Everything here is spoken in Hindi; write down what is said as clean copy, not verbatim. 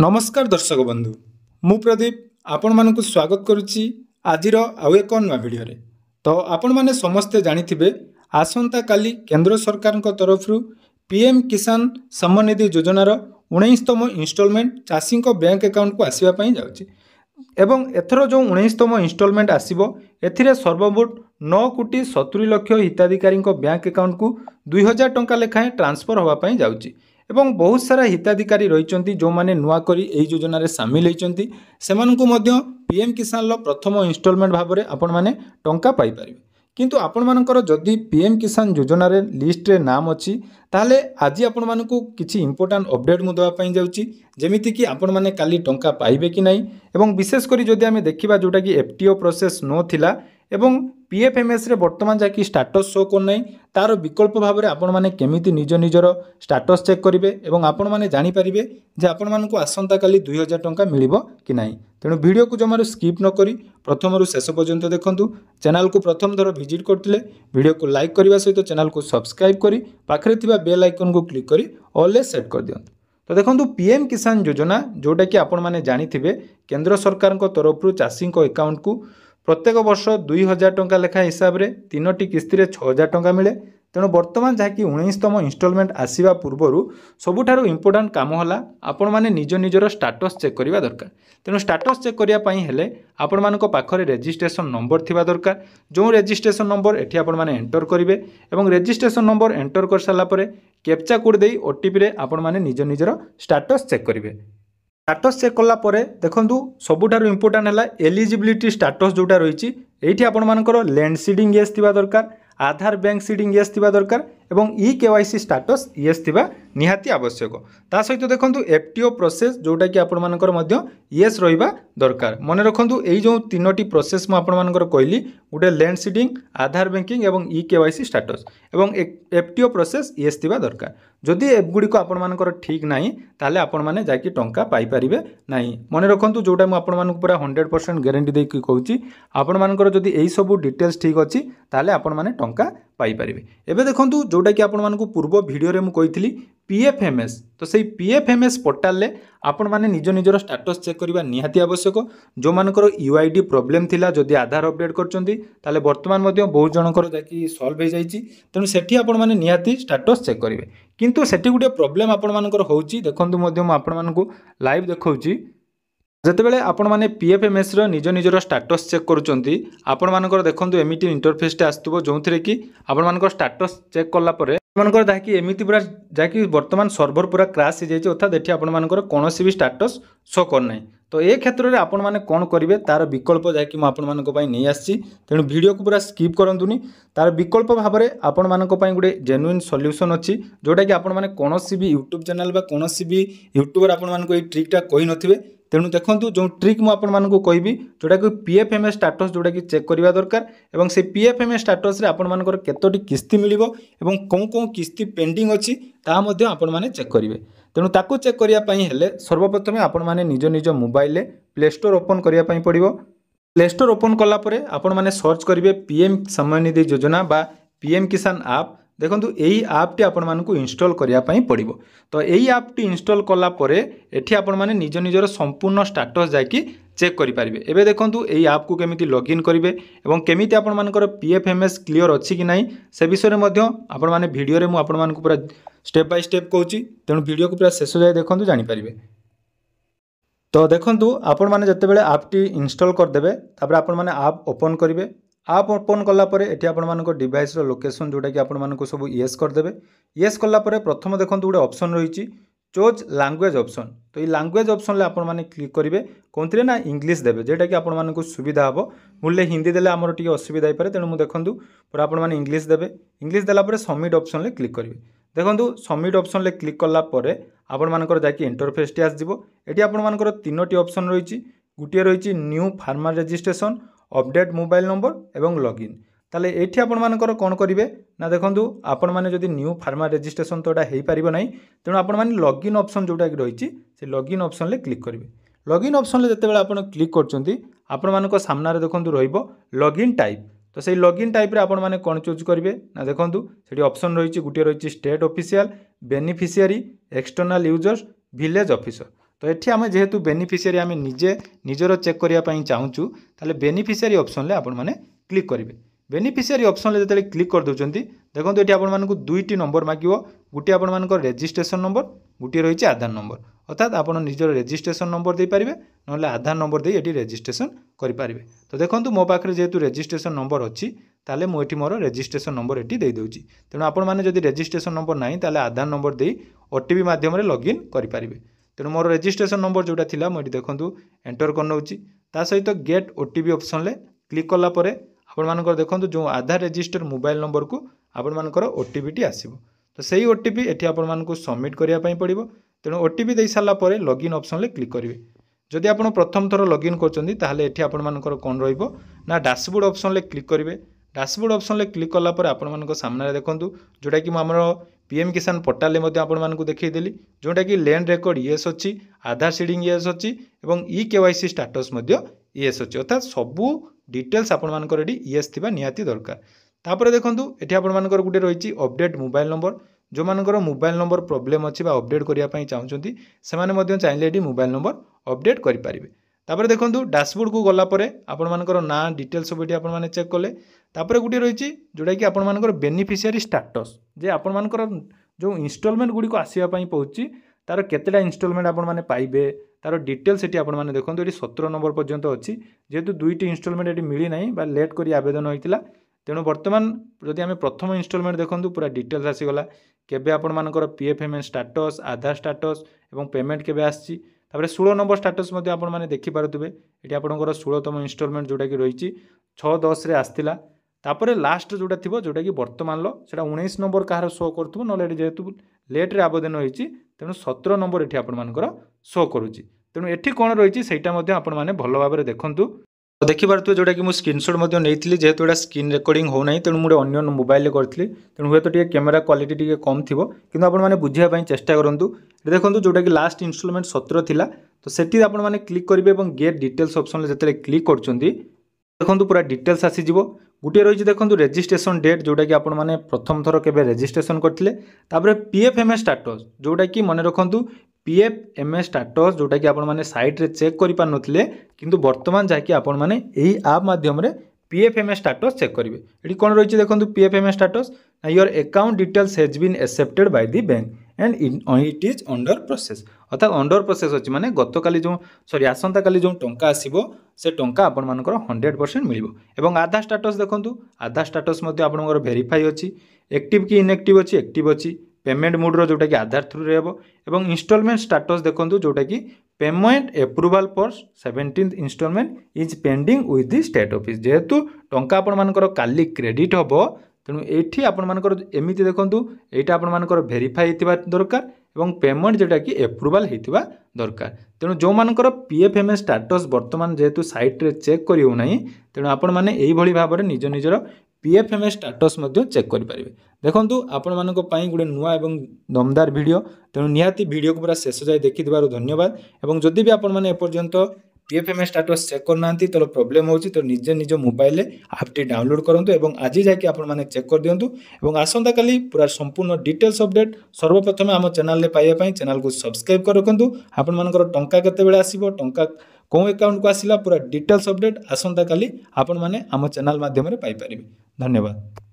नमस्कार दर्शक बंधु मु प्रदीप आपण मानक स्वागत करुच्ची आजिर आउ एक नुआ भिडियो रे। तो आपण माने समस्ते जानिथिबे आसंता काली केंद्र सरकार तरफ पीएम किसान सम्मान निधि योजनार 19तम इन्स्टॉलमेंट चाषी बैंक अकाउंट को आसवा पई जाउची एवं एथर जो 19तम इन्स्टॉलमेंट आसीबो एथिरे सर्वमोट 9,70,00,000 हिताधिकारी बैंक अकाउंट को 2000 टंका लेखाएं ट्रांसफर होगा पई जाउची एवं बहुत सारा हिताधिकारी रही जो माने नुआ करी एई योजना रे शामिल होइचंती सेमानकु मध्य पीएम किसान लो प्रथम इन्स्टॉलमेंट भाव में आपण माने टंका पाई परिबे। किंतु आपण मानकर जदि पीएम किसान योजना रे लिस्ट रे नाम अछि ताले आज आपण मानकु किछि इंपोर्टेंट अपडेट मु देवा पई जाउची जेमिति कि आपण माने काली टंका पाइबे कि नाही एवं विशेष करी जदि आमे देखिबा जोटा कि एफटीओ प्रोसेस नो थिला एवं पीएफएमएस रे वर्तमान जाकि स्टेटस शो कर नहीं तार विकल्प भाव में आपण माने केमिति निज निजर स्टेटस चेक करेंगे एवं आपण माने जानि परिबे जे आपण मानकु आसंता काली 2000 टंका मिलिबो कि नाही। तेणु वीडियो को जमारू स्किप न करी प्रथम शेष पर्यंत देखंतु। चैनल को प्रथम थर विजिट करथिले वीडियो को लाइक करने सहित चैनल को सब्सक्राइब करी पाखरे थिबा बेल आइकन को क्लिक करी ऑल ले सेट कर दियंतु। तो देखंतु पीएम किसान योजना जोटा कि आपण माने जानिथिबे केंद्र सरकार तरफ चाषी अकाउंट को प्रत्येक वर्ष 2000 टंका लेखा हिसाब रे 3टी किस्ती रे 6000 टंका मिले। तेणु बर्तमान जहाँकि 19तम इन्स्टॉलमेंट आसीबा पूर्वरु सबुठारु इंपोर्टेंट काम होला आपण माने निज निजर स्टेटस चेक करिवा दरकार। तेणु स्टेटस चेक करिया पई हेले आपण मानको पाखरे रजिस्ट्रेशन नंबर थिबा दरकार। जो रजिस्ट्रेशन नंबर एठी आपण माने एंटर करिवे एवं रजिस्ट्रेशन नंबर एंटर कर साला परे कैप्चा कोड देई ओटीपी रे आपण माने निज निजर स्टेटस चेक करिवे। स्टेटस चेक कला परे देखंतु सबुठारु इंपोर्टेंट है एलिजिबिलिटी स्टेटस जोटा रही ये आपण मानकर लैंड सीडिंग येस थिबा दरकार आधार बैंक सीडिंग येस थिबा दरकार एवं ई केवाईसी स्टेटस येस थिबा निहाती आवश्यक। ता सहित देखंतु एफटीओ प्रोसेस जोटा कि आपण मानकर मध्य येस रहिबा दरकार। मन रखंतु एई जो तीनोटी प्रोसेस मु आपण मानकर कहली गोटे लैंड सीडिंग आधार बैंकिंग एवं ई केवाईसी स्टेटस एवं एफटीओ प्रोसेस येस थिबा दरकार। जदि एगुड़ी को आपण मानकर ठीक नाही ताले आपण माने जाकी टंका पाई परिबे नाही। मन रखंतु जोटा मु आपण मानक पूरा 100% गारंटी दे कि कहूची आपण मानकर जदि एई सब डिटेल्स ठीक अछि ताले आपण माने टंका पाई परिबे। एबे देखंतु जोटा कि आपण मानक पूर्व वीडियो रे मु कहितली पीएफएमएस तो सही पीएफएमएस पोर्टाल ले आपण माने निज निजर स्टेटस चेक करबा निहाती आवश्यक। जो मानकर यूआईडी प्रॉब्लम थिला जदि आधार अपडेट करचंती ताले वर्तमान मध्ये बहुत जनकर जाकी सॉल्व हो जाईची। तेनु सेठी आपण माने निहाती स्टेटस चेक करिवे। किंतु सेठी गुटे प्रॉब्लम आपण मानकर होउची देखंतु मध्ये मु आपण मानकु लाइव देखौची जेतेबेले आपण माने पीएफएमएस रो निज निजर स्टेटस चेक करूचंती आपण मानकर देखंतु एमिटी इंटरफेस टे आस्तबो जोंथिरे कि आपण मानकर स्टेटस चेक करला परे मानकर दाकी एमिटी पूरा जाकी वर्तमान सर्वर पूरा क्रैश हो जाइए अर्थात एठी आपण मानकर कोनोसी भी स्टेटस शो कर नाही। तो ए क्षेत्र में आपण माने कोन करिवे तार विकल्प जाकी म आपण मानको पई नै आछि। तेणु वीडियो को पूरा स्किप करंतुनी तार विकल्प भाव में आपण मानको पई गुडे जेन्युइन सॉल्यूशन अछि जोटा कि आपण माने कोनोसी भी यूट्यूब चैनल बा कोनोसी भी यूट्यूबर आपण मानको ए ट्रिकटा कहि नथिबे। तेणु देखंतु जो ट्रिक मु आपण मानको कहबी जोटा कि पीएफएमएस स्टेटस जोटा कि चेक करिवा दरकार एवं से पीएफएमएस स्टेटस रे आपण मानकर केतोटी किस्ती मिलिबो एवं कोन किस्ती पेंडिंग अछि ता मध्ये आपण माने चेक करिवे। तेणु ताको चेक करिया पई हेले सर्वप्रथम आपण माने निज निज मोबाइल ले प्ले स्टोर ओपन करिया पई पड़िबो। प्ले स्टोर ओपन कला परे आपण माने सर्च करिवे पीएम सम्मान निधि योजना बा पीएम किसान ऐप। देखंतु एही ऐप टी आपण मानकु इंस्टॉल करिया पई पड़िबो। तो एही ऐप टी इंस्टॉल कला परे एठी आपण माने निज निजर संपूर्ण स्टेटस जाकी चेक करि परिबे। एबे देखंतु एही ऐप को केमिति लॉगिन करिवे एवं केमिति आपण मानकर पीएफएमएस क्लियर अछि कि नाही से विषय रे मध्ये आपण माने वीडियो रे मु आपण मानकु पूरा स्टेप बाय स्टेप कहूची। तेणु वीडियो को पूरा शेष जाय देखंतु जानि परिबे। तो देखंतु आपण माने जतेबेले ऐप टी इंस्टॉल कर देबे तापर आपण माने ऐप ओपन करिवे। ऐप ओपन कला परे एठी आपण मानको डिवाइस रो लोकेशन जोटा कि आपण मानको सब येस कर देबे। येस कला परे प्रथम देखंतु गुडे ऑप्शन रहिची चूज लैंग्वेज ऑप्शन। तो ये लैंग्वेज ऑप्शन ले आपण माने क्लिक करिवे कोनथिरे ना इंग्लिश देबे जेटा कि आपण मानको सुविधा हबो। मुले हिंदी देले हमर टिके असुविधा होई पारे। तेणु मु देखंतु पूरा आपण माने इंग्लिश देबे। इंग्लिश देला परे सबमिट ऑप्शन ले क्लिक करिवे। देखंतु सबमिट ऑप्शन ले क्लिक कला परे आपण मानकर जाकी इंटरफेस टी आसीबो। एठी आपण मानकर तीनोटी ऑप्शन रहिची गुटिए रहिची new farmer registration update mobile number एवं लॉगिन। ताले एठी आपण मानकर कोन करिवे ना देखंतु आपण माने जदि न्यू फार्मर रजिस्ट्रेशन तोडा हेई परिबो नाही तेणु आपण माने लॉगिन ऑप्शन जोटा कि रहिची से लॉगिन ऑप्शन ले क्लिक करिवे। लॉगिन ऑप्शन ले जतेबेले आपण क्लिक करचंती आपण मानको सामना रे देखंतु रहिबो लॉगिन टाइप। तो सही लॉगिन टाइप रे आपण माने कोन चूज करिवे ना देखंतु सेठी ऑप्शन रहिची गुटिए रहिची state official beneficiary external users village officer. तो ये आम जेहेतु बेनिफिशियरी आम निजे निजर चेक करने चाहूँ ताले बेनिफिशियरी ऑप्शन आपण मैंने क्लिक करेंगे। बेनिफिशियरी ऑप्शन जो क्लिक कर दूसरी देखो ये आपको दुईटी नंबर मांगो गोटे आप रेजिस्ट्रेशन नंबर गोटे रही आधार नंबर अर्थात आप निजर रेजिस्ट्रेशन नंबर दे पारे ना आधार नंबर दे ये रेजिस्ट्रेशन करेंगे। तो देखो मो पाखे जेहेतु रेजिस्ट्रेशन नंबर अच्छी ताले मुझे मोर रेजिस्ट्रेशन नंबर ये दे दूँगी तेणु आपने रेजिस्ट्रेशन नंबर ना ताले आधार नंबर दे ओटीपी मध्यम लॉगिन करेंगे। तेणु मोर रेजिस्ट्रेशन नंबर जोटा थिला मुझे देखो एंटर करनौची ता सहित गेट ओटीपी ऑप्शन ले क्लिक कलापर आपंकर देखो जो आधार रजिस्टर मोबाइल नंबर को आपंकर ओटीपी टी आसो तो सही ओटीपी ये आपको सबमिट करने पड़ो। तेणु ओटीपी दे सारापर लॉगिन ऑप्शन ले क्लिक करेंगे। जदि आप प्रथम थर लॉगिन कर आपंकर कौन रहा डैशबोर्ड ऑप्शन ले क्लिक करेंगे। डैशबोर्ड ऑप्शन ले क्लिक कलापर आपण सामने देखूँ जोटा कि आमर पीएम किसान पोर्टाल आपको देखीदेली जोटा कि लैंड रेकर्ड येस अच्छी आधार सीडिंग येस अच्छी और केवाईसी स्टाटस येस अच्छी अर्थात सबू डिटेल्स आपर येस थी निहाती दरकार। तापर देखूँ ये आपर गोटे रही अपडेट मोबाइल नंबर जो मानकर मोबाइल नंबर प्रोब्लेम अच्छी अपडेट करने चाहते से चाहिए ये मोबाइल नंबर अपडेट करेंगे। तापर देखो डैशबोर्ड को गलापर आपर ना डिटेल्स सब ये आपने चेक कले तापर गोटे रही जोटा कि आपर बेनिफिशियरी स्टाटस जे आपर जो इनस्टॉलमेंट गुड़ी आसवाई पहुँची तार केतेटा इनस्टॉलमेंट आपने पाइबे तार डिटेल्स ये आपने देखो ये 17 नंबर पर्यंत अच्छी जेहेतु दुईटी इनस्टॉलमेंट ये मिली ना लेट कर आवेदन होता तेणु बर्तमान जदि आम प्रथम इनस्टॉलमेंट देखूँ पूरा डिटेल्स आसीगला केबे आपर पीएफएमएस स्टाटस आधार स्टाटस और पेमेंट केबे आसी तापर 16 नंबर स्टाटस आपने देखिपे ये आपंकर 16तम इनस्टॉलमेंट जोटा कि रही 6/10 आसला तापर लास्ट जोटा थी जोटा कि बर्तमान से 19 नंबर कहार शो करूँ ना जेहेतु लेट्रे आवेदन होती तेणु 17 नंबर ये आपर शो करुच्ची तेणु ये कौन रही से आपने भल भाव देखूँ देखिपे जोटा कि मुझे स्क्रीनशॉट नहीं जेहेतु यहाँ स्क्रीन रेकर्डिंग होना तेणु मुझे अन्य मोबाइल करी तेणु हे तो कैमेरा क्वालिटी टी कम थी कि आपने बुझापी चेष्टा करूँ। देखो जोटा कि लास्ट इनस्टॉलमेंट 17 थिला तो सेठी आपने क्लिक करेंगे और गेट डिटेल्स ऑप्शन जो क्लिक कर देखो पूरा डिटेल्स आसीज गोटे रही देखो रेजिस्ट्रेशन डेट जोटा कि आपने प्रथम थर के रेजिस्ट्रेशन करते पीएफएमएस स्टाटस जोटा कि मन रखु पीएफएमएस स्टाटस जोटा कि आपने साइट रे चेक कर पार नथिले किंतु वर्तमान जाकि आपने यही ऐप माध्यम पीएफएमएस स्टाटस चेक करेंगे। ये कौन रही देखो PFMS status your account details has been accepted by the bank and it is under process अर्थात अंडर प्रोसेस अच्छी माने गतकाली जो सॉरी आसंता काली जो टंका आसीबो से टंका आपण मानकर 100% मिलिबो। एवं आधार स्टाटस देखंतु आधार स्टाटस मध्ये आपनकर वेरीफाई अछि एक्टिव कि इनएक्टिव अछि एक्टिव अछि पेमेंट मोड रो जोटा कि आधार थ्रू रहबो एवं इंस्टॉलमेंट स्टाटस देखंतु जोटा कि payment approval for 17th instalment is pending with the state office जेहेतु टंका आपण मानकर काली क्रेडिट हबो तेणु ये आपर एमती देखूँ यहाँ आपर भेरीफाई होता दरकार और पेमेंट जोटा कि एप्रूवल होता दरकार। तेणु जो मानकर पीएफएमएस स्टाटस बर्तमान जेहेतु साइट रे चेक करी हो नाही तेणु आपण माने एही भली भाबरे निज निजर पीएफएमएस स्टाटस मध्य चेक करि परिबे। देखंतु आपण मानको पई गुडे नुआ एवं दमदार वीडियो तेणु निहाती वीडियो को पूरा शेष जाय देखिथिबारु धन्यवाद। एवं जदि भी आपण माने एपर्यंत पीएफएमएस स्टाटस चेक करना तो प्रॉब्लम होची तो निजे निज मोबाइल ऐप डाउनलोड करंतु एवं आज जाके आपण माने चेक कर दियंतु एवं आसंता काली पूरा संपूर्ण डिटेल्स अपडेट सर्वप्रथम आम चैनल रे पाइबा पई चैनल को सब्सक्राइब कर रखंतु। आपण मानकर टंका केते बेले आसीबो टंका को अकाउंट को आसीला पूरा डिटेल्स अपडेट आसंता काली आपण माने आम चैनल माध्यम रे पाई परिबे। धन्यवाद।